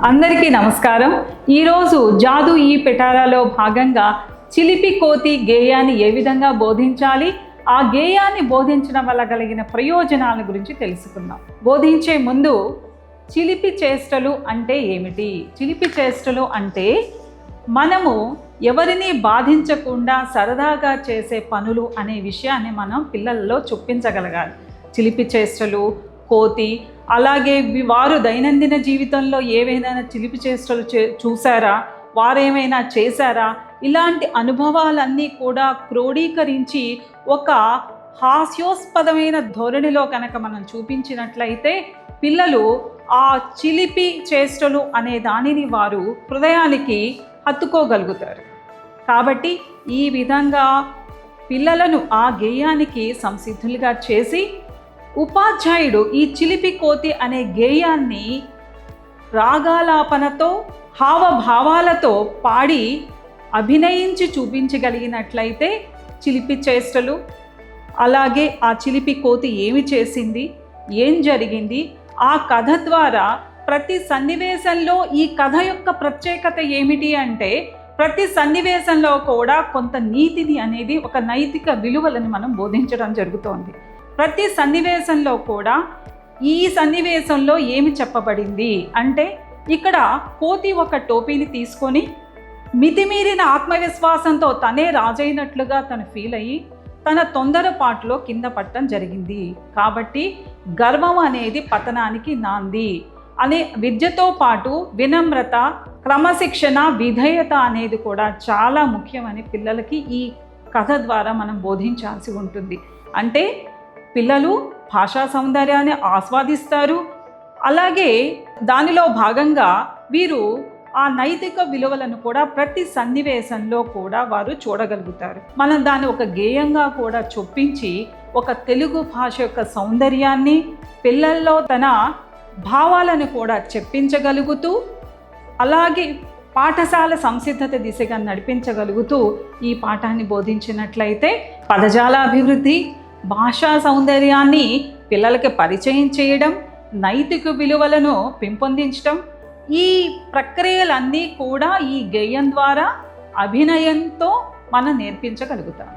అందరికీ నమస్కారం. ఈరోజు జాదు ఈ పిటారాలో భాగంగా చిలిపి కోతి గేయాన్ని ఏ విధంగా బోధించాలి, ఆ గేయాన్ని బోధించడం వల్ల కలిగిన ప్రయోజనాల గురించి తెలుసుకుందాం. బోధించే ముందు చిలిపి చేష్టలు అంటే ఏమిటి? చిలిపి చేష్టలు అంటే మనము ఎవరిని బాధించకుండా సరదాగా చేసే పనులు అనే విషయాన్ని మనం పిల్లల్లో చొప్పించగలగాలి. చిలిపి చేష్టలు, కోతి, అలాగే వారు దైనందిన జీవితంలో ఏవైనా చిలిపి చేష్టలు చూసారా, వారేమైనా చేశారా, ఇలాంటి అనుభవాలన్నీ కూడా క్రోడీకరించి ఒక హాస్యోస్పదమైన ధోరణిలో కనుక మనం చూపించినట్లయితే పిల్లలు ఆ చిలిపి చేష్టలు అనే దానిని వారు హృదయానికి హత్తుకోగలుగుతారు. కాబట్టి ఈ విధంగా పిల్లలను ఆ గేయానికి సంసిద్ధులుగా చేసి ఉపాధ్యాయుడు ఈ చిలిపి కోతి అనే గేయాన్ని రాగాలాపనతో హావభావాలతో పాడి అభినయించి చూపించగలిగినట్లయితే చిలిపి చేష్టలు, అలాగే ఆ చిలిపి కోతి ఏమి చేసింది, ఏం జరిగింది, ఆ కథ ద్వారా ప్రతి సన్నివేశంలో ఈ కథ యొక్క ప్రత్యేకత ఏమిటి అంటే ప్రతి సన్నివేశంలో కూడా కొంత నీతిని అనేది, ఒక నైతిక విలువలను మనం బోధించడం జరుగుతోంది. ప్రతి సన్నివేశంలో కూడా ఈ సన్నివేశంలో ఏమి చెప్పబడింది అంటే, ఇక్కడ కోతి ఒక టోపీని తీసుకొని మితిమీరిన ఆత్మవిశ్వాసంతో తనే రాజైనట్లుగా తను ఫీల్ అయ్యి తన తొందరపాటులో కింద పడటం జరిగింది. కాబట్టి గర్వం అనేది పతనానికి నాంది అనే విద్యతో పాటు వినమ్రత, క్రమశిక్షణ, విధేయత అనేది కూడా చాలా ముఖ్యమని పిల్లలకి ఈ కథ ద్వారా మనం బోధించాల్సి ఉంటుంది. అంటే పిల్లలు భాషా సౌందర్యాన్ని ఆస్వాదిస్తారు, అలాగే దానిలో భాగంగా వీరు ఆ నైతిక విలువలను కూడా ప్రతి సన్నివేశంలో కూడా వారు చూడగలుగుతారు. మనం దాన్ని ఒక గేయంగా కూడా చొప్పించి ఒక తెలుగు భాష యొక్క సౌందర్యాన్ని పిల్లల్లో తన భావాలను కూడా చెప్పించగలుగుతూ, అలాగే పాఠశాల సంసిద్ధత దిశగా నడిపించగలుగుతూ ఈ పాఠాన్ని బోధించినట్లయితే పదజాల అభివృద్ధి, భాషా సౌందర్యాన్ని పిల్లలకి పరిచయం చేయడం, నైతిక విలువలను పెంపొందించడం, ఈ ప్రక్రియలన్నీ కూడా ఈ గేయం ద్వారా అభినయంతో మనం నేర్పించగలుగుతాం.